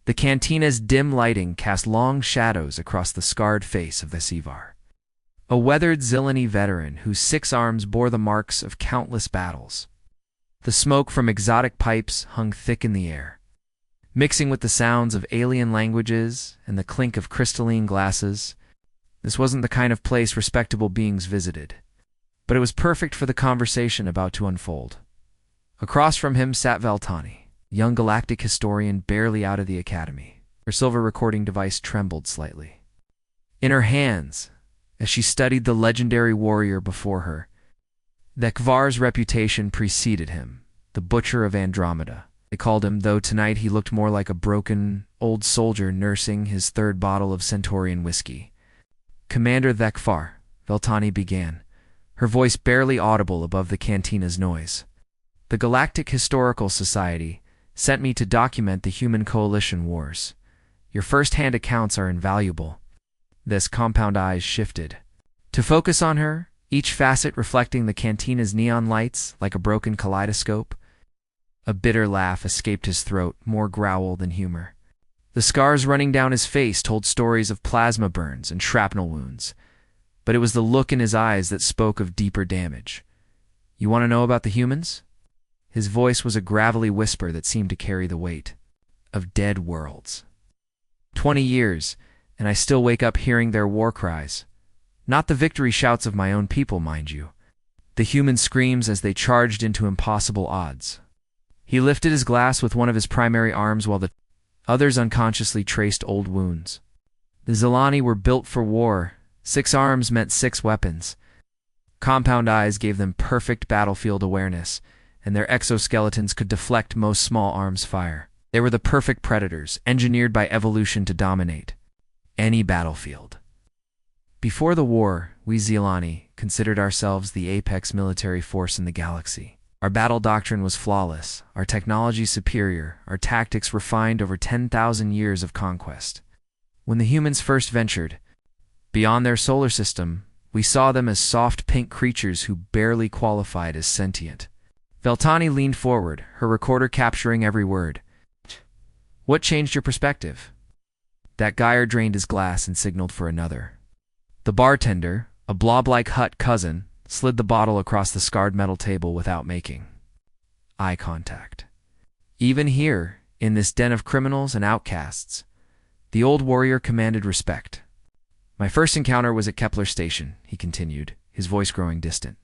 The cantina's dim lighting cast long shadows across the scarred face of the Sevar. A weathered Zilani veteran whose 6 arms bore the marks of countless battles. The smoke from exotic pipes hung thick in the air, mixing with the sounds of alien languages and the clink of crystalline glasses. This wasn't the kind of place respectable beings visited, but it was perfect for the conversation about to unfold. Across from him sat Veltani, young galactic historian barely out of the academy. Her silver recording device trembled slightly. In her hands, as she studied the legendary warrior before her, Thekvar's reputation preceded him, the Butcher of Andromeda. They called him, though tonight he looked more like a broken, old soldier nursing his 3rd bottle of Centaurian whiskey. "Commander Thekvar," Veltani began, her voice barely audible above the cantina's noise. "The Galactic Historical Society sent me to document the human coalition wars. Your first-hand accounts are invaluable." This compound eyes shifted to focus on her, each facet reflecting the cantina's neon lights like a broken kaleidoscope. A bitter laugh escaped his throat, more growl than humor. The scars running down his face told stories of plasma burns and shrapnel wounds, but it was the look in his eyes that spoke of deeper damage. "You want to know about the humans?" His voice was a gravelly whisper that seemed to carry the weight of dead worlds. 20 years, and I still wake up hearing their war cries. Not the victory shouts of my own people, mind you. The human screams as they charged into impossible odds. He lifted his glass with one of his primary arms while the others unconsciously traced old wounds. The Zilani were built for war. 6 arms meant 6 weapons. Compound eyes gave them perfect battlefield awareness, and their exoskeletons could deflect most small arms' fire. They were the perfect predators, engineered by evolution to dominate any battlefield. Before the war, we Zilani considered ourselves the apex military force in the galaxy. Our battle doctrine was flawless, our technology superior, our tactics refined over 10,000 years of conquest. When the humans first ventured beyond their solar system, we saw them as soft pink creatures who barely qualified as sentient. Veltani leaned forward, her recorder capturing every word. "What changed your perspective?" That Geyer drained his glass and signaled for another. The bartender, a blob-like hut cousin, slid the bottle across the scarred metal table without making eye contact. Even here, in this den of criminals and outcasts, the old warrior commanded respect. "My first encounter was at Kepler Station," he continued, his voice growing distant.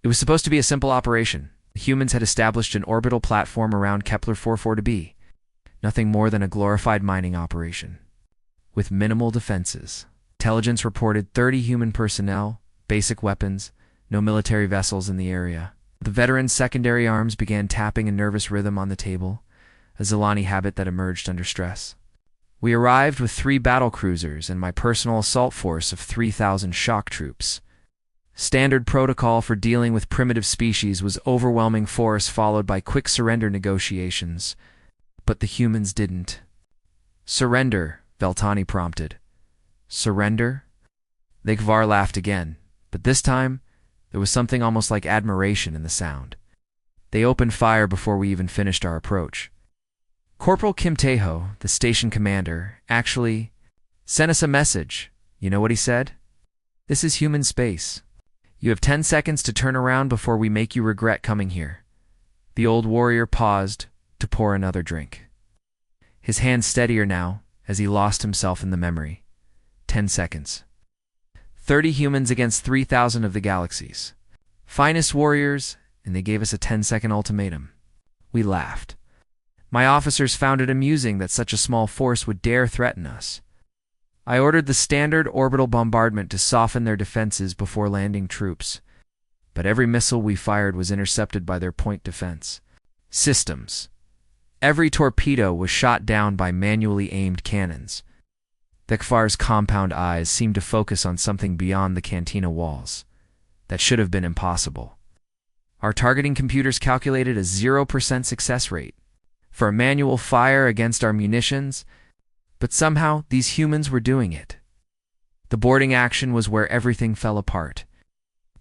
"It was supposed to be a simple operation. The humans had established an orbital platform around Kepler 44b. Nothing more than a glorified mining operation, with minimal defenses. Intelligence reported 30 human personnel, basic weapons, no military vessels in the area. The veteran's secondary arms began tapping a nervous rhythm on the table, a Zilani habit that emerged under stress. We arrived with 3 battle cruisers and my personal assault force of 3,000 shock troops. Standard protocol for dealing with primitive species was overwhelming force followed by quick surrender negotiations. But the humans didn't. "Surrender," Veltani prompted. "Surrender?" Thekvar laughed again, but this time there was something almost like admiration in the sound. "They opened fire before we even finished our approach. Corporal Kim Teho, the station commander, actually sent us a message. You know what he said? 'This is human space. You have 10 seconds to turn around before we make you regret coming here.'" The old warrior paused to pour another drink. His hand steadier now as he lost himself in the memory. 10 seconds. 30 humans against 3,000 of the galaxy's finest warriors, and they gave us a 10-second ultimatum. We laughed. My officers found it amusing that such a small force would dare threaten us. I ordered the standard orbital bombardment to soften their defenses before landing troops, but every missile we fired was intercepted by their point defense systems. Every torpedo was shot down by manually aimed cannons. Thekvar's compound eyes seemed to focus on something beyond the cantina walls. That should have been impossible. Our targeting computers calculated a 0% success rate for a manual fire against our munitions, but somehow these humans were doing it. The boarding action was where everything fell apart.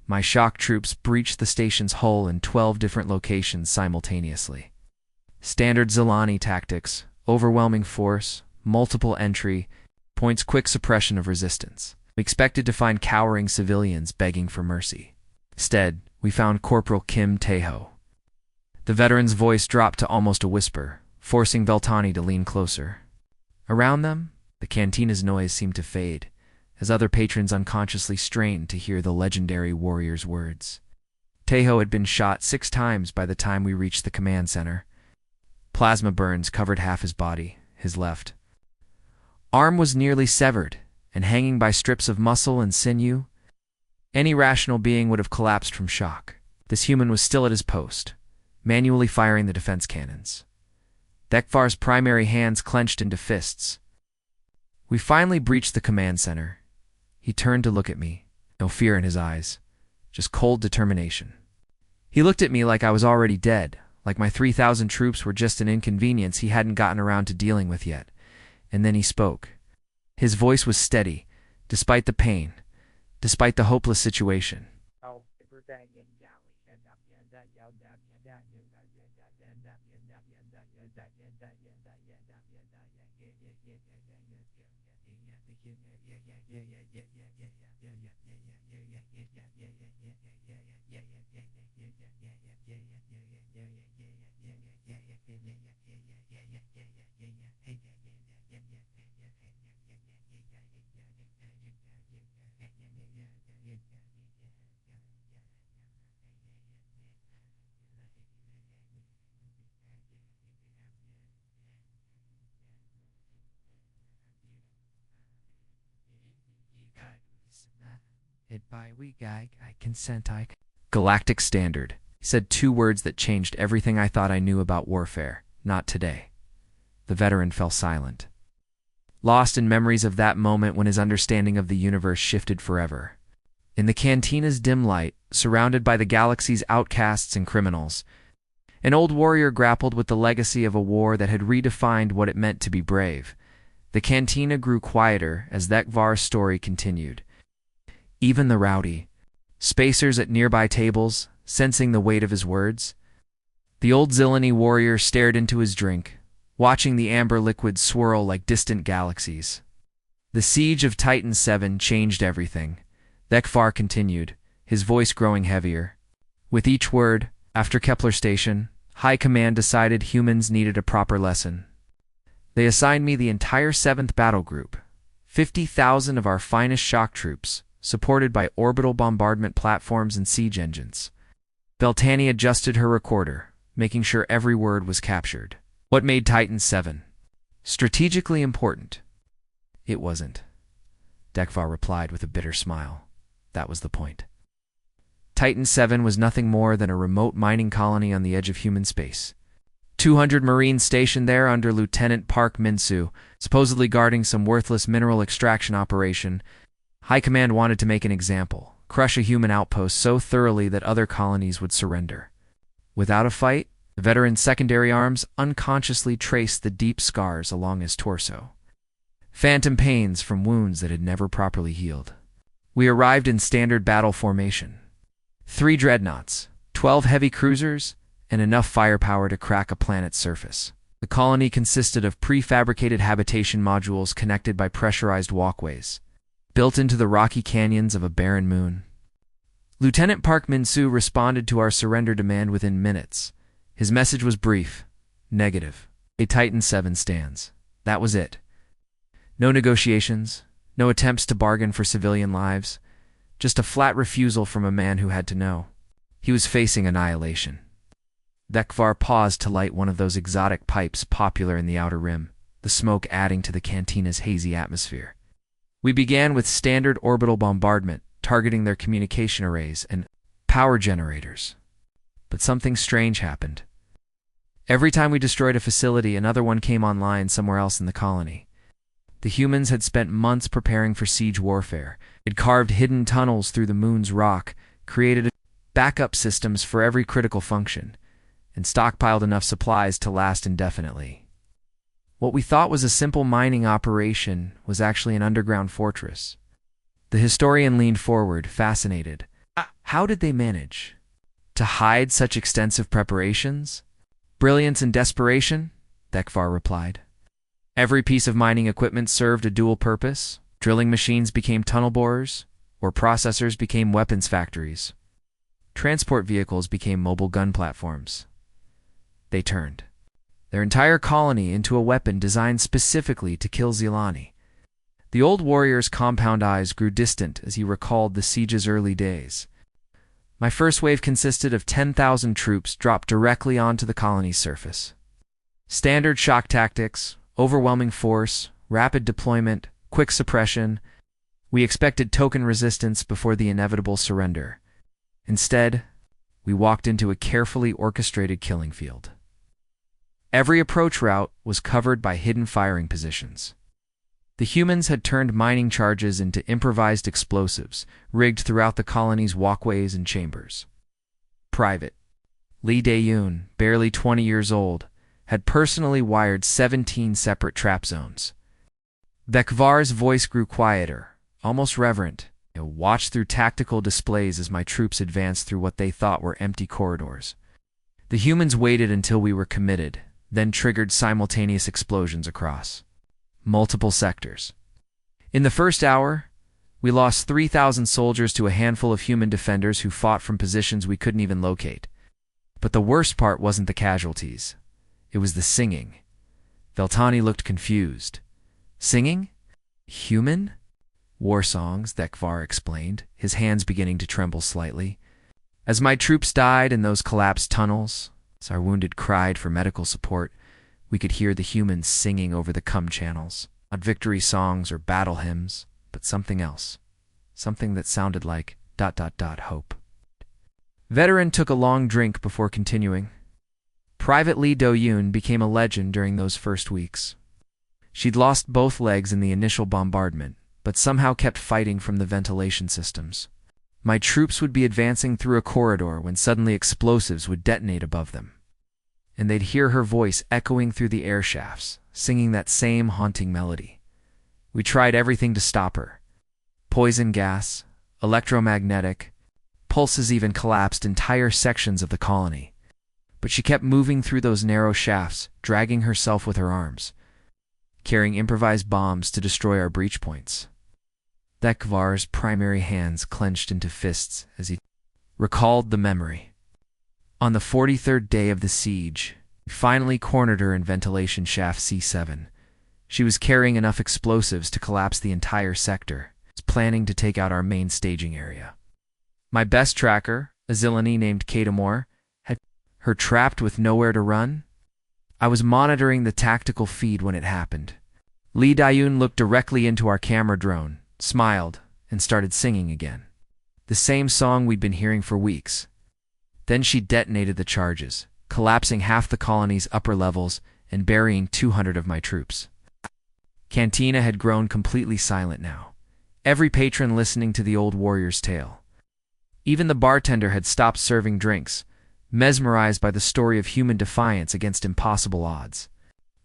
My shock troops breached the station's hull in 12 different locations simultaneously. Standard Zilani tactics, overwhelming force, multiple entry points, quick suppression of resistance. We expected to find cowering civilians begging for mercy. Instead, we found Corporal Kim Taeho. The veteran's voice dropped to almost a whisper, forcing Veltani to lean closer. Around them, the cantina's noise seemed to fade, as other patrons unconsciously strained to hear the legendary warrior's words. Taeho had been shot 6 times by the time we reached the command center. Plasma burns covered half his body, his left arm was nearly severed, and hanging by strips of muscle and sinew. Any rational being would have collapsed from shock. This human was still at his post, manually firing the defense cannons. Dekvar's primary hands clenched into fists. We finally breached the command center. He turned to look at me, no fear in his eyes, just cold determination. He looked at me like I was already dead, like my 3,000 troops were just an inconvenience he hadn't gotten around to dealing with yet. And then he spoke. His voice was steady, despite the pain, despite the hopeless situation. Galactic Standard. He said 2 words that changed everything I thought I knew about warfare. Not today. The veteran fell silent, lost in memories of that moment when his understanding of the universe shifted forever. In the cantina's dim light, surrounded by the galaxy's outcasts and criminals, an old warrior grappled with the legacy of a war that had redefined what it meant to be brave. The cantina grew quieter as HFY's story continued. Even the rowdy spacers at nearby tables, sensing the weight of his words. The old Zilani warrior stared into his drink, watching the amber liquid swirl like distant galaxies. The siege of Titan 7 changed everything. HFY continued, his voice growing heavier. With each word, after Kepler Station, High Command decided humans needed a proper lesson. They assigned me the entire 7th Battle Group, 50,000 of our finest shock troops, supported by orbital bombardment platforms and siege engines. Veltani adjusted her recorder, making sure every word was captured. What made Titan 7 strategically important? It wasn't. HFY replied with a bitter smile. That was the point. Titan 7 was nothing more than a remote mining colony on the edge of human space. 200 Marines stationed there under Lieutenant Park Min-soo, supposedly guarding some worthless mineral extraction operation. High Command wanted to make an example, crush a human outpost so thoroughly that other colonies would surrender. Without a fight, the veteran's secondary arms unconsciously traced the deep scars along his torso. Phantom pains from wounds that had never properly healed. We arrived in standard battle formation. 3 dreadnoughts, 12 heavy cruisers, and enough firepower to crack a planet's surface. The colony consisted of prefabricated habitation modules connected by pressurized walkways, built into the rocky canyons of a barren moon. Lieutenant Park Min-soo responded to our surrender demand within minutes. His message was brief, negative. A Titan 7 stands. That was it. No negotiations, no attempts to bargain for civilian lives, just a flat refusal from a man who had to know. He was facing annihilation. HFY paused to light one of those exotic pipes popular in the Outer Rim, the smoke adding to the cantina's hazy atmosphere. We began with standard orbital bombardment, targeting their communication arrays and power generators. But something strange happened. Every time we destroyed a facility, another one came online somewhere else in the colony. The humans had spent months preparing for siege warfare. They'd carved hidden tunnels through the moon's rock, created backup systems for every critical function, and stockpiled enough supplies to last indefinitely. What we thought was a simple mining operation was actually an underground fortress. The historian leaned forward, fascinated. How did they manage to hide such extensive preparations? Brilliance and desperation, HFY replied. Every piece of mining equipment served a dual purpose. Drilling machines became tunnel borers, or processors became weapons factories. Transport vehicles became mobile gun platforms. They turned their entire colony into a weapon designed specifically to kill Zilani. The old warrior's compound eyes grew distant as he recalled the siege's early days. My first wave consisted of 10,000 troops dropped directly onto the colony's surface. Standard shock tactics, overwhelming force, rapid deployment, quick suppression. We expected token resistance before the inevitable surrender. Instead, we walked into a carefully orchestrated killing field. Every approach route was covered by hidden firing positions. The humans had turned mining charges into improvised explosives, rigged throughout the colony's walkways and chambers. Private Lee Dae-yoon, barely 20 years old, had personally wired 17 separate trap zones. Vekvar's voice grew quieter, almost reverent. I watched through tactical displays as my troops advanced through what they thought were empty corridors. The humans waited until we were committed, then triggered simultaneous explosions across multiple sectors. In the first hour, we lost 3,000 soldiers to a handful of human defenders who fought from positions we couldn't even locate. But the worst part wasn't the casualties. It was the singing. Veltani looked confused. Singing? Human? War songs, Vekvar explained, his hands beginning to tremble slightly. As my troops died in those collapsed tunnels, as our wounded cried for medical support, we could hear the humans singing over the cum channels. Not victory songs or battle hymns, but something else. Something that sounded like ... hope. Veteran took a long drink before continuing. Private Lee Do-yoon became a legend during those first weeks. She'd lost both legs in the initial bombardment, but somehow kept fighting from the ventilation systems. My troops would be advancing through a corridor when suddenly explosives would detonate above them. And they'd hear her voice echoing through the air shafts, singing that same haunting melody. We tried everything to stop her. Poison gas, electromagnetic, pulses even collapsed entire sections of the colony. But she kept moving through those narrow shafts, dragging herself with her arms, carrying improvised bombs to destroy our breach points. Vekvar's primary hands clenched into fists as he recalled the memory. On the 43rd day of the siege, we finally cornered her in ventilation shaft C7. She was carrying enough explosives to collapse the entire sector, planning to take out our main staging area. My best tracker, a Zilani named Kadamore, had her trapped with nowhere to run. I was monitoring the tactical feed when it happened. Lee Dae-yoon looked directly into our camera drone, smiled, and started singing again. The same song we'd been hearing for weeks. Then she detonated the charges, collapsing half the colony's upper levels and burying 200 of my troops. Cantina had grown completely silent now, every patron listening to the old warrior's tale. Even the bartender had stopped serving drinks, mesmerized by the story of human defiance against impossible odds.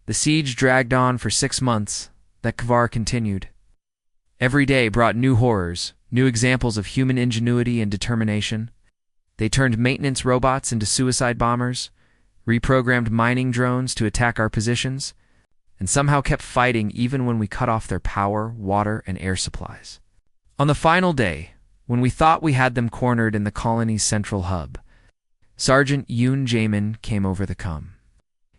The siege dragged on for 6 months. Vekvar continued. Every day brought new horrors, new examples of human ingenuity and determination. They turned maintenance robots into suicide bombers, reprogrammed mining drones to attack our positions, and somehow kept fighting even when we cut off their power, water, and air supplies. On the final day, when we thought we had them cornered in the colony's central hub, Sergeant Yoon Jaemin came over the cum.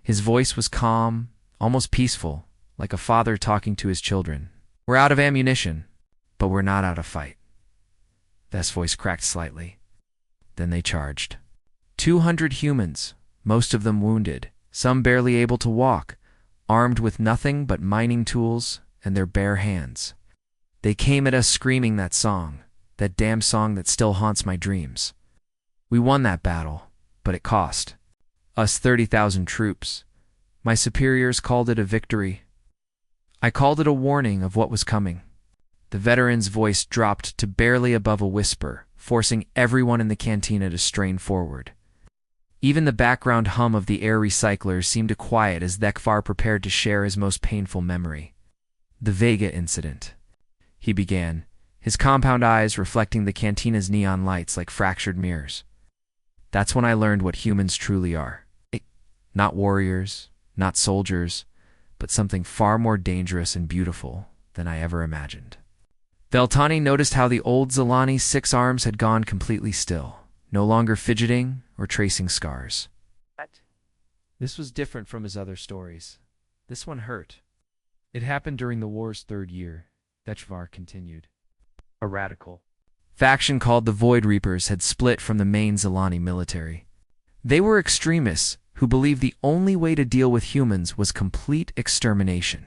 His voice was calm, almost peaceful, like a father talking to his children. We're out of ammunition, but we're not out of fight. Vest's voice cracked slightly. Then they charged. 200 humans, most of them wounded, some barely able to walk, armed with nothing but mining tools and their bare hands. They came at us screaming that song, that damn song that still haunts my dreams. We won that battle, but it cost us 30,000 troops. My superiors called it a victory. I called it a warning of what was coming. The veteran's voice dropped to barely above a whisper, forcing everyone in the cantina to strain forward. Even the background hum of the air recyclers seemed to quiet as Vekvar prepared to share his most painful memory. The Vega incident, he began, his compound eyes reflecting the cantina's neon lights like fractured mirrors. That's when I learned what humans truly are. Not warriors, not soldiers, but something far more dangerous and beautiful than I ever imagined. Veltani noticed how the old Zilani's 6 arms had gone completely still, no longer fidgeting or tracing scars. This was different from his other stories. This one hurt. It happened during the war's 3rd year, HFY continued. A radical faction called the Void Reapers had split from the main Zilani military. They were extremists who believed the only way to deal with humans was complete extermination.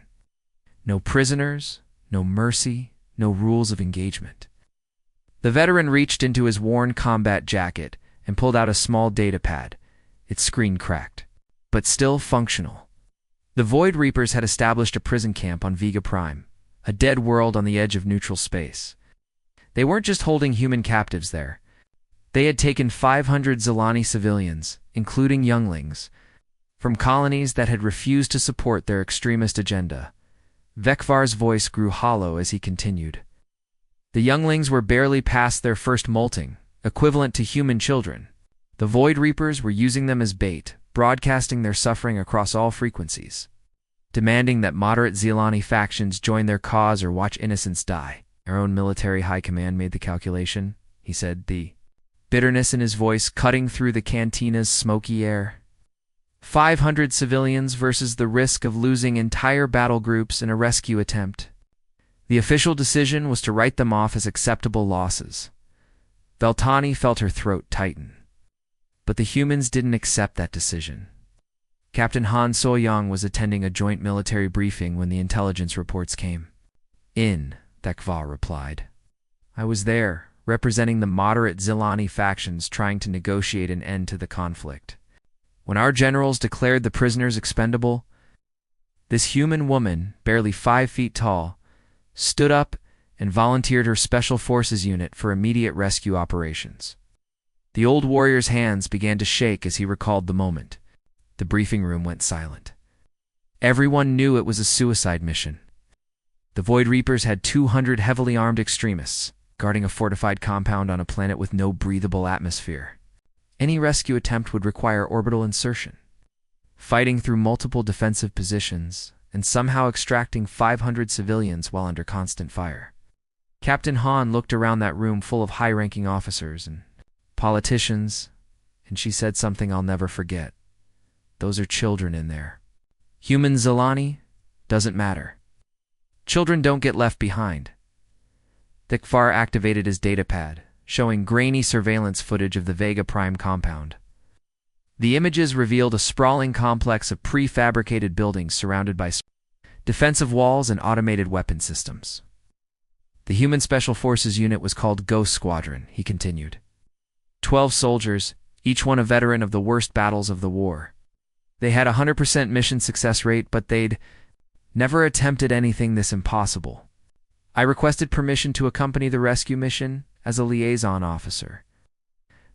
No prisoners, no mercy, no rules of engagement. The veteran reached into his worn combat jacket and pulled out a small data pad, its screen cracked, but still functional. The Void Reapers had established a prison camp on Vega Prime, a dead world on the edge of neutral space. They weren't just holding human captives there. They had taken 500 Zilani civilians, including younglings, from colonies that had refused to support their extremist agenda. Vekvar's voice grew hollow as he continued. The younglings were barely past their first molting, equivalent to human children. The Void Reapers were using them as bait, broadcasting their suffering across all frequencies, demanding that moderate Zilani factions join their cause or watch innocents die. Our own military high command made the calculation, he said, the bitterness in his voice cutting through the cantina's smoky air. 500 civilians versus the risk of losing entire battle groups in a rescue attempt. The official decision was to write them off as acceptable losses. Veltani felt her throat tighten. But the humans didn't accept that decision. Captain Han So-young was attending a joint military briefing when the intelligence reports came. Thekva replied. I was there, representing the moderate Zilani factions trying to negotiate an end to the conflict. When our generals declared the prisoners expendable, this human woman, barely 5 feet tall, stood up and volunteered her Special Forces unit for immediate rescue operations. The old warrior's hands began to shake as he recalled the moment. The briefing room went silent. Everyone knew it was a suicide mission. The Void Reapers had 200 heavily armed extremists, guarding a fortified compound on a planet with no breathable atmosphere. Any rescue attempt would require orbital insertion, fighting through multiple defensive positions, and somehow extracting 500 civilians while under constant fire. Captain Han looked around that room full of high-ranking officers and politicians, and she said something I'll never forget. Those are children in there. Human Zilani? Doesn't matter. Children don't get left behind. Thekvar activated his datapad, showing grainy surveillance footage of the Vega Prime compound. The images revealed a sprawling complex of prefabricated buildings surrounded by defensive walls and automated weapon systems. The human Special Forces unit was called Ghost Squadron, he continued. 12 soldiers, each one a veteran of the worst battles of the war. They had a 100% mission success rate, but they'd never attempted anything this impossible. I requested permission to accompany the rescue mission as a liaison officer.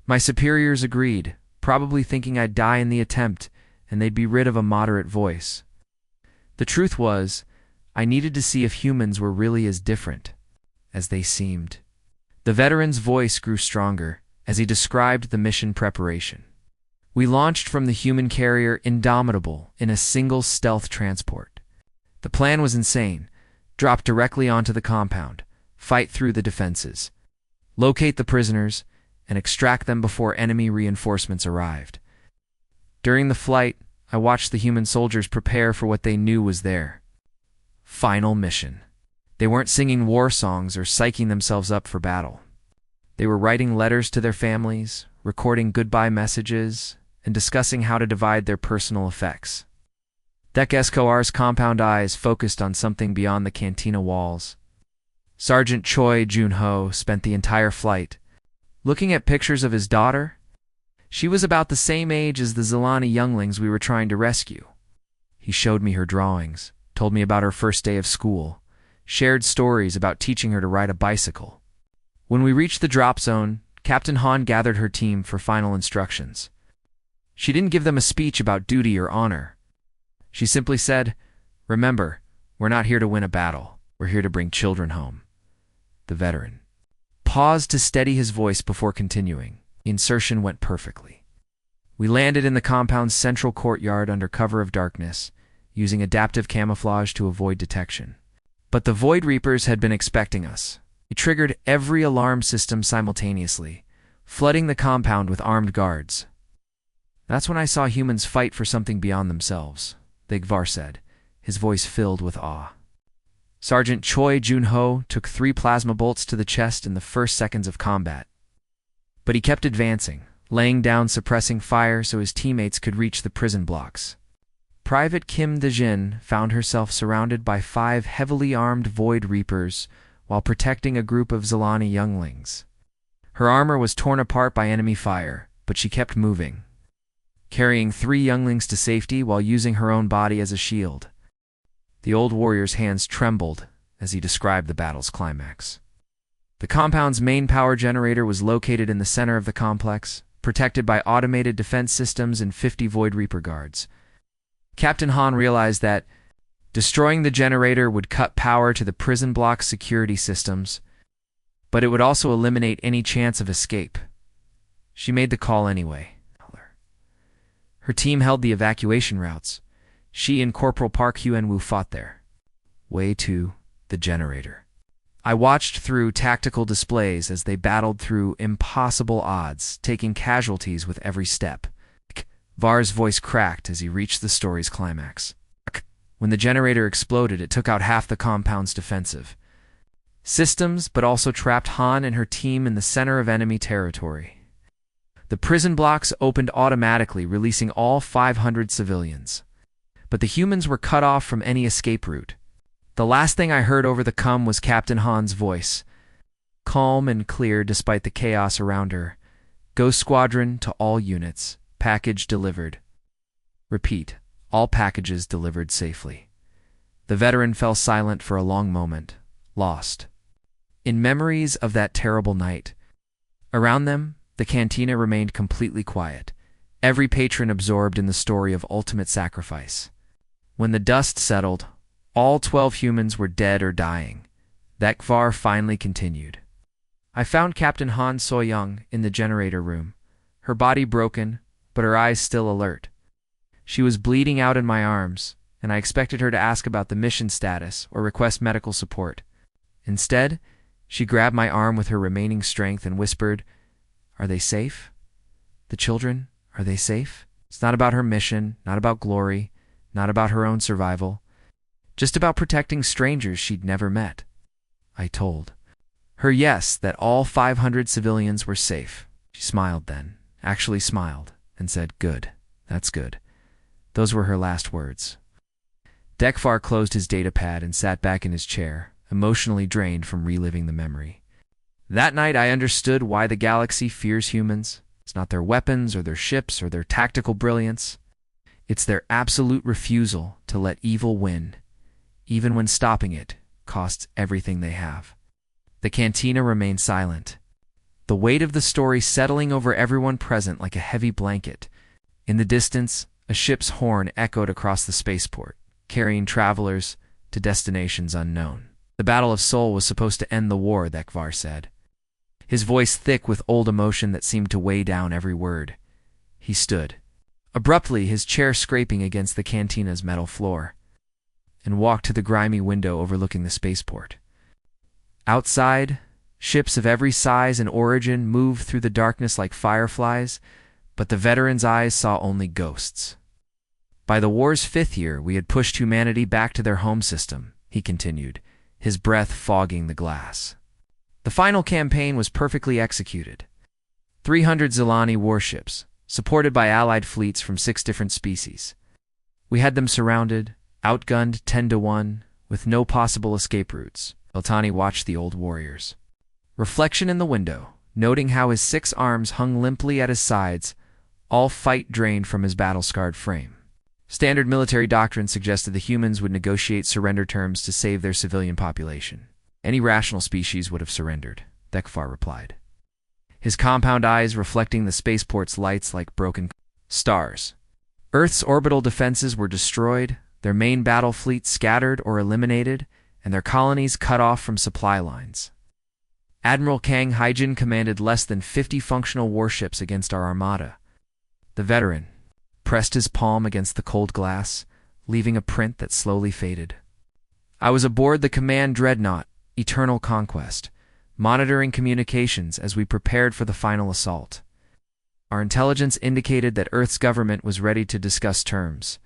My superiors agreed, probably thinking I'd die in the attempt and they'd be rid of a moderate voice. The truth was, I needed to see if humans were really as different as they seemed. The veteran's voice grew stronger as he described the mission preparation. We launched from the human carrier Indomitable in a single stealth transport. The plan was insane. Drop directly onto the compound, fight through the defenses, locate the prisoners, and extract them before enemy reinforcements arrived. During the flight, I watched the human soldiers prepare for what they knew was their final mission. They weren't singing war songs or psyching themselves up for battle. They were writing letters to their families, recording goodbye messages, and discussing how to divide their personal effects. Thekvar's compound eyes focused on something beyond the cantina walls. Sergeant Choi Jun-ho spent the entire flight looking at pictures of his daughter. She was about the same age as the Zilani younglings we were trying to rescue. He showed me her drawings, told me about her first day of school, shared stories about teaching her to ride a bicycle. When we reached the drop zone, Captain Han gathered her team for final instructions. She didn't give them a speech about duty or honor. She simply said, "Remember, we're not here to win a battle. We're here to bring children home." The veteran paused to steady his voice before continuing. The insertion went perfectly. We landed in the compound's central courtyard under cover of darkness, using adaptive camouflage to avoid detection. But the Void Reapers had been expecting us. They triggered every alarm system simultaneously, flooding the compound with armed guards. That's when I saw humans fight for something beyond themselves, Thegvar said, his voice filled with awe. Sergeant Choi Jun-ho took 3 plasma bolts to the chest in the first seconds of combat. But he kept advancing, laying down suppressing fire so his teammates could reach the prison blocks. Private Kim De-jin found herself surrounded by 5 heavily armed Void Reapers while protecting a group of Zilani younglings. Her armor was torn apart by enemy fire, but she kept moving, carrying 3 younglings to safety while using her own body as a shield. The old warrior's hands trembled as he described the battle's climax. The compound's main power generator was located in the center of the complex, protected by automated defense systems and 50 Void Reaper guards. Captain Han realized that destroying the generator would cut power to the prison block's security systems, but it would also eliminate any chance of escape. She made the call anyway. Her team held the evacuation routes. She and Corporal Park Hyun-woo fought there. Way to the generator. I watched through tactical displays as they battled through impossible odds, taking casualties with every step. Var's voice cracked as he reached the story's climax. When the generator exploded, it took out half the compound's defensive systems, but also trapped Han and her team in the center of enemy territory. The prison blocks opened automatically, releasing all 500 civilians. But the humans were cut off from any escape route. The last thing I heard over the comm was Captain Han's voice, calm and clear despite the chaos around her. Ghost Squadron to all units. Package delivered. Repeat, all packages delivered safely. The veteran fell silent for a long moment, lost in memories of that terrible night. Around them, the cantina remained completely quiet, every patron absorbed in the story of ultimate sacrifice. When the dust settled, all 12 humans were dead or dying. Thegvar finally continued. I found Captain Han So-young in the generator room, her body broken, but her eyes still alert. She was bleeding out in my arms, and I expected her to ask about the mission status or request medical support. Instead, she grabbed my arm with her remaining strength and whispered, "Are they safe? The children, are they safe?" It's not about her mission, not about glory, not about her own survival, just about protecting strangers she'd never met. I told her yes, that all 500 civilians were safe. She smiled then, actually smiled, and said, "Good, that's good." Those were her last words. Thegvar closed his datapad and sat back in his chair, emotionally drained from reliving the memory. That night I understood why the galaxy fears humans. It's not their weapons or their ships or their tactical brilliance. It's their absolute refusal to let evil win, even when stopping it costs everything they have. The cantina remained silent, the weight of the story settling over everyone present like a heavy blanket. In the distance, a ship's horn echoed across the spaceport, carrying travelers to destinations unknown. The Battle of Seoul was supposed to end the war, Thegvar said, his voice thick with old emotion that seemed to weigh down every word. He stood, abruptly, his chair scraping against the cantina's metal floor, and walked to the grimy window overlooking the spaceport. Outside, ships of every size and origin moved through the darkness like fireflies, but the veteran's eyes saw only ghosts. By the war's 5th year, we had pushed humanity back to their home system, he continued, his breath fogging the glass. The final campaign was perfectly executed. 300 Zilani warships, supported by allied fleets from 6 different species. We had them surrounded, outgunned 10-1, with no possible escape routes. Eltani watched the old warriors. Reflection in the window, noting how his 6 arms hung limply at his sides, all fight drained from his battle-scarred frame. Standard military doctrine suggested the humans would negotiate surrender terms to save their civilian population. Any rational species would have surrendered, Thegvar replied, his compound eyes reflecting the spaceport's lights like broken stars. Earth's orbital defenses were destroyed, their main battle fleet scattered or eliminated, and their colonies cut off from supply lines. Admiral Kang Haijin commanded less than 50 functional warships against our armada. The veteran pressed his palm against the cold glass, leaving a print that slowly faded. I was aboard the command dreadnought, Eternal Conquest, monitoring communications as we prepared for the final assault. Our intelligence indicated that Earth's government was ready to discuss terms.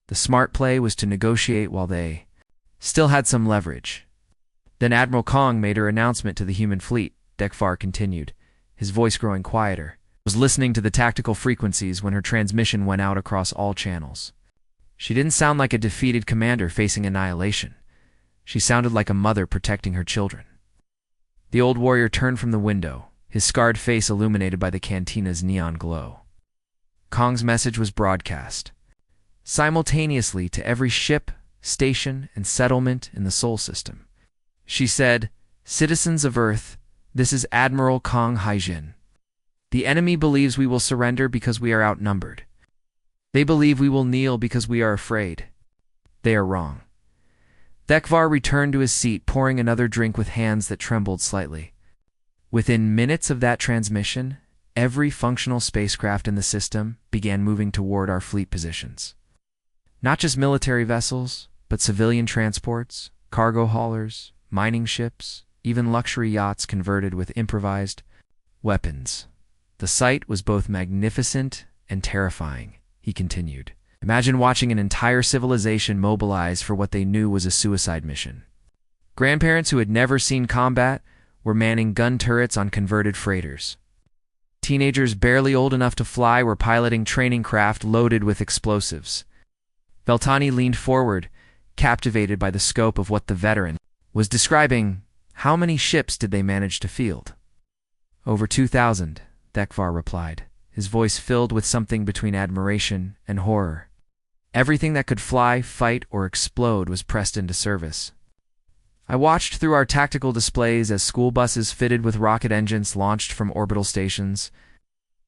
The smart play was to negotiate while they still had some leverage. Then Admiral Kong made her announcement to the human fleet, Dekvar continued, his voice growing quieter. I was listening to the tactical frequencies when her transmission went out across all channels. She didn't sound like a defeated commander facing annihilation. She sounded like a mother protecting her children. The old warrior turned from the window, his scarred face illuminated by the cantina's neon glow. Kong's message was broadcast simultaneously to every ship, station, and settlement in the Sol system. She said, "Citizens of Earth, this is Admiral Kong Haijin. The enemy believes we will surrender because we are outnumbered. They believe we will kneel because we are afraid. They are wrong." Dekvar returned to his seat, pouring another drink with hands that trembled slightly. Within minutes of that transmission, every functional spacecraft in the system began moving toward our fleet positions. Not just military vessels, but civilian transports, cargo haulers, mining ships, even luxury yachts converted with improvised weapons. The sight was both magnificent and terrifying, he continued. Imagine watching an entire civilization mobilize for what they knew was a suicide mission. Grandparents who had never seen combat were manning gun turrets on converted freighters. Teenagers barely old enough to fly were piloting training craft loaded with explosives. Veltani leaned forward, captivated by the scope of what the veteran was describing. How many ships did they manage to field? Over 2,000, Dekvar replied, his voice filled with something between admiration and horror. Everything that could fly, fight, or explode was pressed into service. I watched through our tactical displays as school buses fitted with rocket engines launched from orbital stations,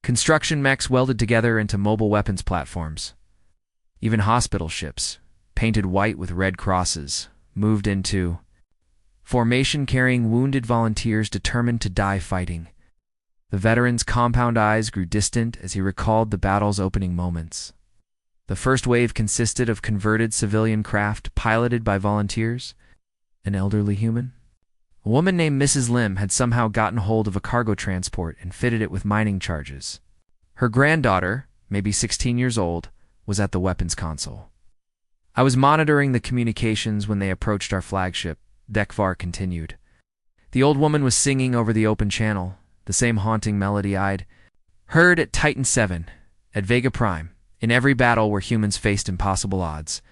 construction mechs welded together into mobile weapons platforms. Even hospital ships, painted white with red crosses, moved into formation carrying wounded volunteers determined to die fighting. The veteran's compound eyes grew distant as he recalled the battle's opening moments. The first wave consisted of converted civilian craft piloted by volunteers, an elderly human. A woman named Mrs. Lim had somehow gotten hold of a cargo transport and fitted it with mining charges. Her granddaughter, maybe 16 years old, was at the weapons console. I was monitoring the communications when they approached our flagship, Dekvar continued. The old woman was singing over the open channel, the same haunting melody I'd heard at Titan 7, at Vega Prime, in every battle where humans faced impossible odds.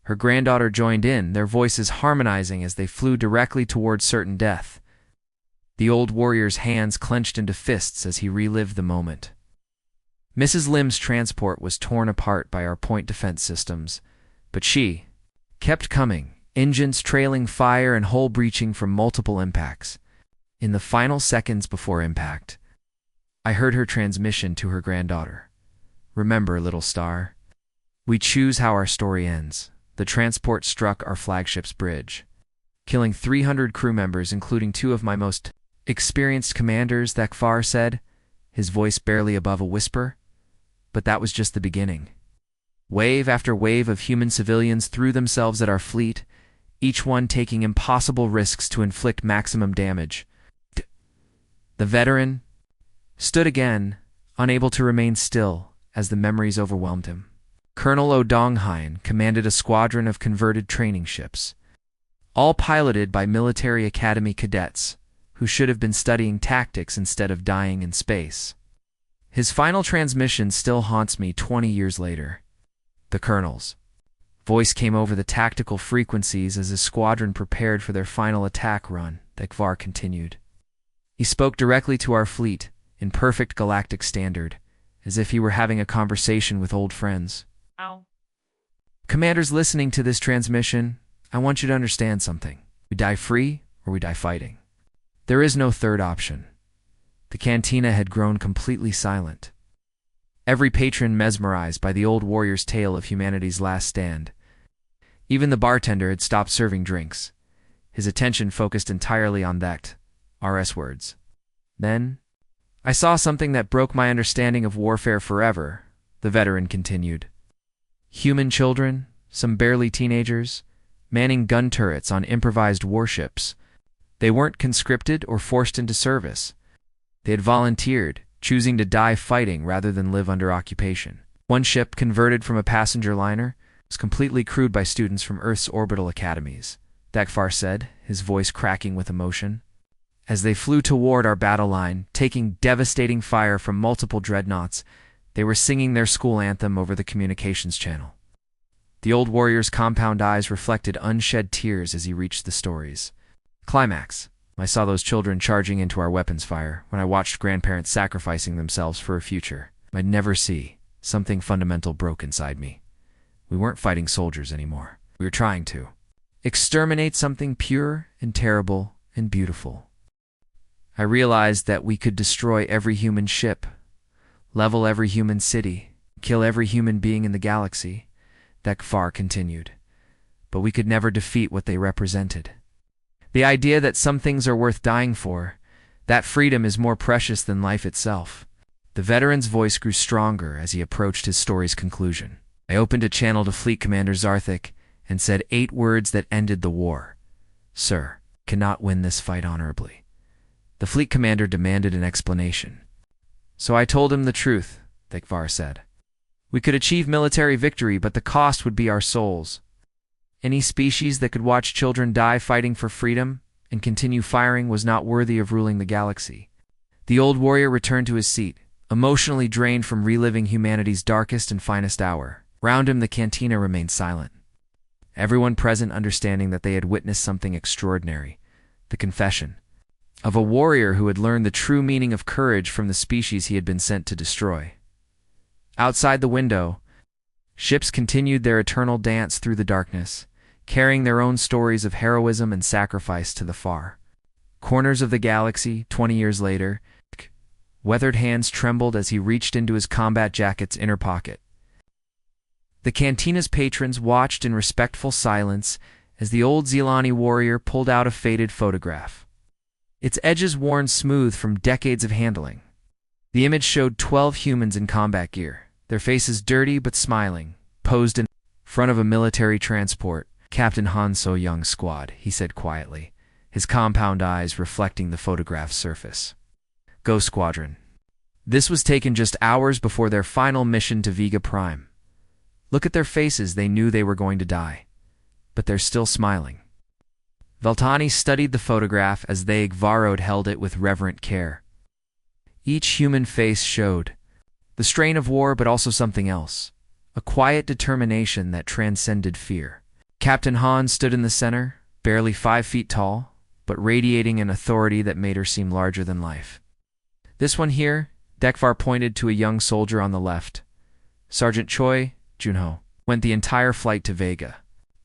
Her granddaughter joined in, their voices harmonizing as they flew directly toward certain death. The old warrior's hands clenched into fists as he relived the moment. Mrs. Lim's transport was torn apart by our point defense systems, but she kept coming, engines trailing fire and hull breaching from multiple impacts. In the final seconds before impact, I heard her transmission to her granddaughter. "Remember, little star, we choose how our story ends." The transport struck our flagship's bridge, killing 300 crew members, including 2 of my most experienced commanders, Dekvar said, his voice barely above a whisper. But that was just the beginning. Wave after wave of human civilians threw themselves at our fleet, each one taking impossible risks to inflict maximum damage. The veteran stood again, unable to remain still, as the memories overwhelmed him. Colonel O'Donghain commanded a squadron of converted training ships, all piloted by military academy cadets who should have been studying tactics instead of dying in space. His final transmission still haunts me 20 years later. The colonel's voice came over the tactical frequencies as his squadron prepared for their final attack run, Dekvar continued. He spoke directly to our fleet, in perfect galactic standard, as if he were having a conversation with old friends. Ow. Commanders listening to this transmission, I want you to understand something. We die free or we die fighting. There is no third option. The cantina had grown completely silent. Every patron mesmerized by the old warrior's tale of humanity's last stand. Even the bartender had stopped serving drinks, his attention focused entirely on that RS words. Then, I saw something that broke my understanding of warfare forever, the veteran continued. Human children, some barely teenagers, manning gun turrets on improvised warships. They weren't conscripted or forced into service. They had volunteered, choosing to die fighting rather than live under occupation. One ship, converted from a passenger liner, was completely crewed by students from Earth's orbital academies, Dekvar said, his voice cracking with emotion. As they flew toward our battle line, taking devastating fire from multiple dreadnoughts, they were singing their school anthem over the communications channel. The old warrior's compound eyes reflected unshed tears as he reached the stories. Climax. I saw those children charging into our weapons fire when I watched grandparents sacrificing themselves for a future I'd never see. Something fundamental broke inside me. We weren't fighting soldiers anymore. We were trying to exterminate something pure and terrible and beautiful. I realized that we could destroy every human ship, level every human city, kill every human being in the galaxy, Dekvar continued, but we could never defeat what they represented. The idea that some things are worth dying for, that freedom is more precious than life itself. The veteran's voice grew stronger as he approached his story's conclusion. I opened a channel to Fleet Commander Zarthik and said 8 words that ended the war. Sir, cannot win this fight honorably. The fleet commander demanded an explanation. So I told him the truth, Dekvar said. We could achieve military victory, but the cost would be our souls. Any species that could watch children die fighting for freedom and continue firing was not worthy of ruling the galaxy. The old warrior returned to his seat, emotionally drained from reliving humanity's darkest and finest hour. Round him, the cantina remained silent. Everyone present understanding that they had witnessed something extraordinary, the confession of a warrior who had learned the true meaning of courage from the species he had been sent to destroy. Outside the window, ships continued their eternal dance through the darkness, carrying their own stories of heroism and sacrifice to the far corners of the galaxy. 20 years later, weathered hands trembled as he reached into his combat jacket's inner pocket. The cantina's patrons watched in respectful silence as the old Zelani warrior pulled out a faded photograph, its edges worn smooth from decades of handling. The image showed 12 humans in combat gear, their faces dirty but smiling, posed in front of a military transport. Captain Han So-young's squad, he said quietly, his compound eyes reflecting the photograph's surface. Go Squadron. This was taken just hours before their final mission to Vega Prime. Look at their faces, they knew they were going to die, but they're still smiling. Veltani studied the photograph as they Gvarod held it with reverent care. Each human face showed the strain of war, but also something else, a quiet determination that transcended fear. Captain Han stood in the center, barely 5 feet tall, but radiating an authority that made her seem larger than life. This one here, Dekvar pointed to a young soldier on the left. Sergeant Choi, Junho, went the entire flight to Vega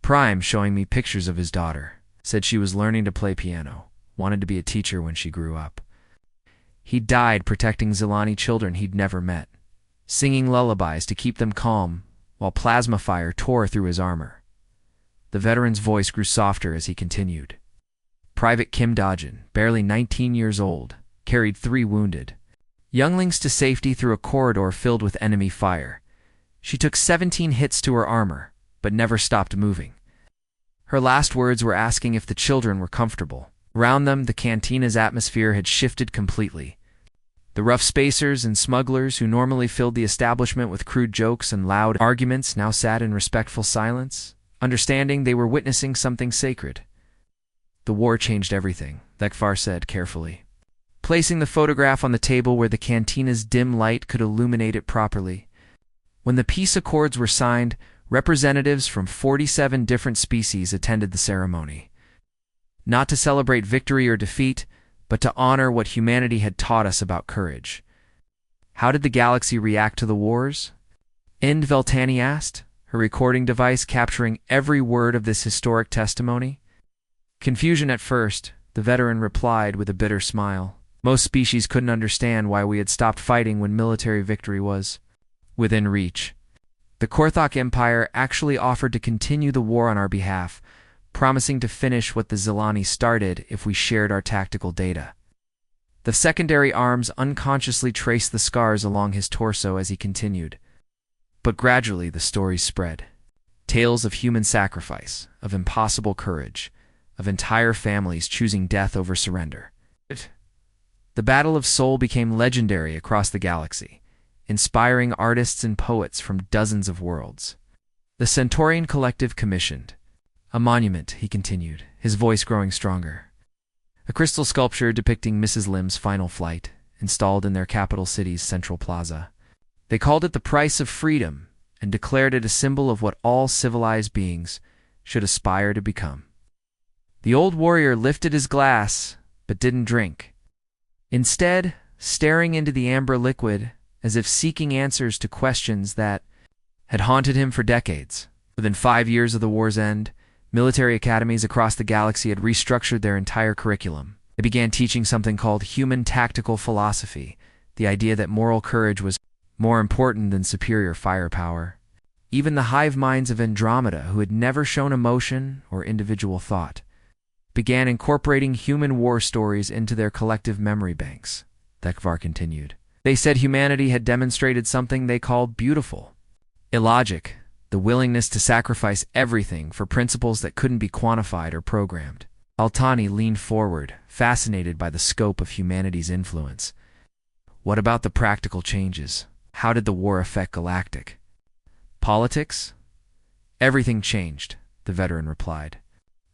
Prime, showing me pictures of his daughter. Said she was learning to play piano, wanted to be a teacher when she grew up. He died protecting Zelani children he'd never met, singing lullabies to keep them calm while plasma fire tore through his armor. The veteran's voice grew softer as he continued. Private Kim Dajin, barely 19 years old, carried 3 wounded younglings to safety through a corridor filled with enemy fire. She took 17 hits to her armor, but never stopped moving. Her last words were asking if the children were comfortable. Around them, the cantina's atmosphere had shifted completely. The rough spacers and smugglers who normally filled the establishment with crude jokes and loud arguments now sat in respectful silence, understanding they were witnessing something sacred. The war changed everything, Dekvar said carefully, placing the photograph on the table where the cantina's dim light could illuminate it properly. When the peace accords were signed, representatives from 47 different species attended the ceremony. Not to celebrate victory or defeat, but to honor what humanity had taught us about courage. How did the galaxy react to the wars? Veltani asked, her recording device capturing every word of this historic testimony. Confusion at first, the veteran replied with a bitter smile. Most species couldn't understand why we had stopped fighting when military victory was within reach. The Korthok Empire actually offered to continue the war on our behalf, promising to finish what the Zelani started if we shared our tactical data. The secondary arms unconsciously traced the scars along his torso as he continued. But gradually the story spread. Tales of human sacrifice, of impossible courage, of entire families choosing death over surrender. The Battle of Seoul became legendary across the galaxy, inspiring artists and poets from dozens of worlds. The Centaurian Collective commissioned a monument, he continued, his voice growing stronger. A crystal sculpture depicting Mrs. Lim's final flight, installed in their capital city's central plaza. They called it the price of freedom and declared it a symbol of what all civilized beings should aspire to become. The old warrior lifted his glass, but didn't drink. Instead, staring into the amber liquid as if seeking answers to questions that had haunted him for decades. Within 5 years of the war's end, military academies across the galaxy had restructured their entire curriculum. They began teaching something called human tactical philosophy, the idea that moral courage was more important than superior firepower. Even the hive minds of Andromeda, who had never shown emotion or individual thought, began incorporating human war stories into their collective memory banks. Thekvar continued. They said humanity had demonstrated something they called beautiful. Illogic, the willingness to sacrifice everything for principles that couldn't be quantified or programmed. Altani leaned forward, fascinated by the scope of humanity's influence. What about the practical changes? How did the war affect Galactic? Politics? Everything changed, the veteran replied.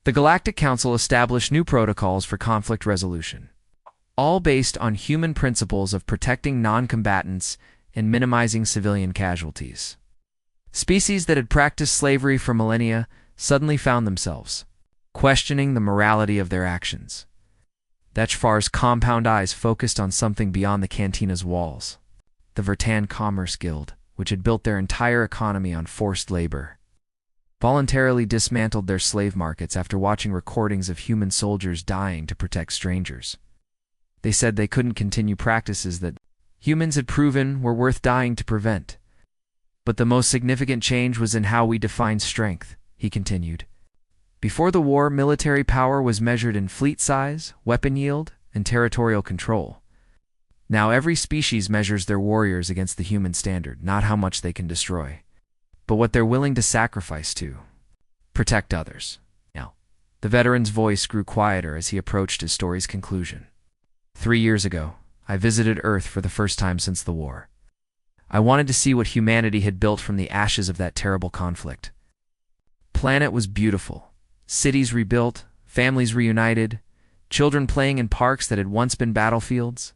The Galactic Council established new protocols for conflict resolution, all based on human principles of protecting non-combatants and minimizing civilian casualties. Species that had practiced slavery for millennia suddenly found themselves questioning the morality of their actions. Thechfar's compound eyes focused on something beyond the cantina's walls. The Vertan Commerce Guild, which had built their entire economy on forced labor, voluntarily dismantled their slave markets after watching recordings of human soldiers dying to protect strangers. They said they couldn't continue practices that humans had proven were worth dying to prevent. But the most significant change was in how we define strength, he continued. Before the war, military power was measured in fleet size, weapon yield, and territorial control. Now every species measures their warriors against the human standard, not how much they can destroy, but what they're willing to sacrifice to protect others. Now, the veteran's voice grew quieter as he approached his story's conclusion. 3 years ago, I visited Earth for the first time since the war. I wanted to see what humanity had built from the ashes of that terrible conflict. Planet was beautiful. Cities rebuilt, families reunited, children playing in parks that had once been battlefields.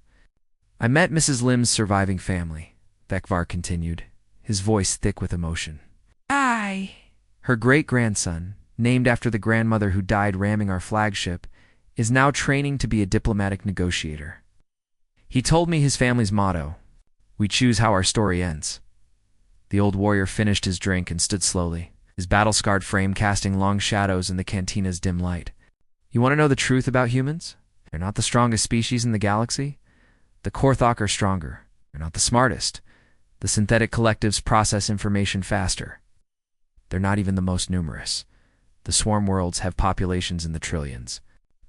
I met Mrs. Lim's surviving family, Thekvar continued, his voice thick with emotion. Her great-grandson, named after the grandmother who died ramming our flagship, is now training to be a diplomatic negotiator. He told me his family's motto, "We choose how our story ends." The old warrior finished his drink and stood slowly, his battle-scarred frame casting long shadows in the cantina's dim light. You want to know the truth about humans? They're not the strongest species in the galaxy. The Korthok are stronger. They're not the smartest. The synthetic collectives process information faster. They're not even the most numerous. The swarm worlds have populations in the trillions.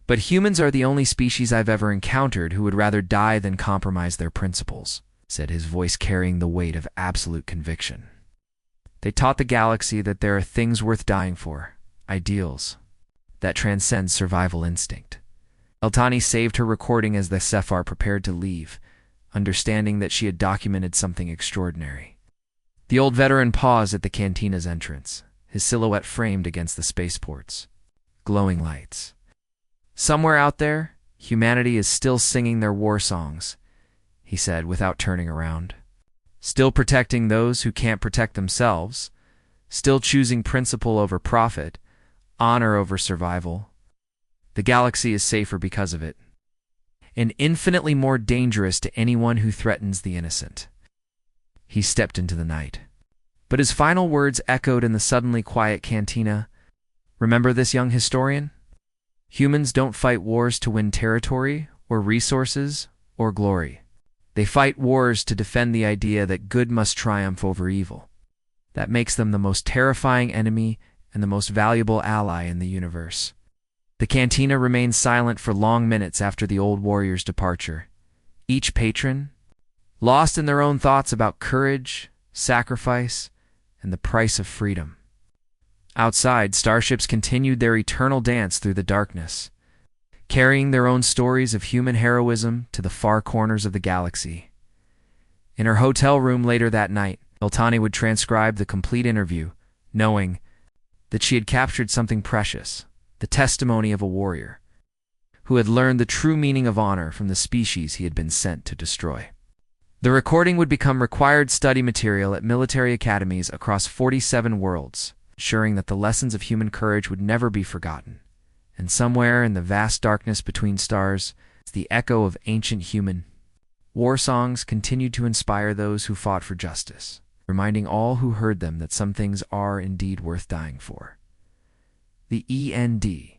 But humans are the only species I've ever encountered who would rather die than compromise their principles, said his voice carrying the weight of absolute conviction. They taught the galaxy that there are things worth dying for, ideals, that transcend survival instinct. Eltani saved her recording as the Sephar prepared to leave, understanding that she had documented something extraordinary. The old veteran paused at the cantina's entrance, his silhouette framed against the spaceport's glowing lights. Somewhere out there, humanity is still singing their war songs, he said without turning around. Still protecting those who can't protect themselves, still choosing principle over profit, honor over survival. The galaxy is safer because of it, and infinitely more dangerous to anyone who threatens the innocent. He stepped into the night. But his final words echoed in the suddenly quiet cantina. Remember this, young historian? Humans don't fight wars to win territory, or resources, or glory. They fight wars to defend the idea that good must triumph over evil. That makes them the most terrifying enemy and the most valuable ally in the universe. The cantina remained silent for long minutes after the old warrior's departure. Each patron, lost in their own thoughts about courage, sacrifice, and the price of freedom. Outside, starships continued their eternal dance through the darkness, carrying their own stories of human heroism to the far corners of the galaxy. In her hotel room later that night, Iltani would transcribe the complete interview, knowing that she had captured something precious, the testimony of a warrior who had learned the true meaning of honor from the species he had been sent to destroy. The recording would become required study material at military academies across 47 worlds, ensuring that the lessons of human courage would never be forgotten. And somewhere in the vast darkness between stars, the echo of ancient human war songs continued to inspire those who fought for justice, reminding all who heard them that some things are indeed worth dying for. The END.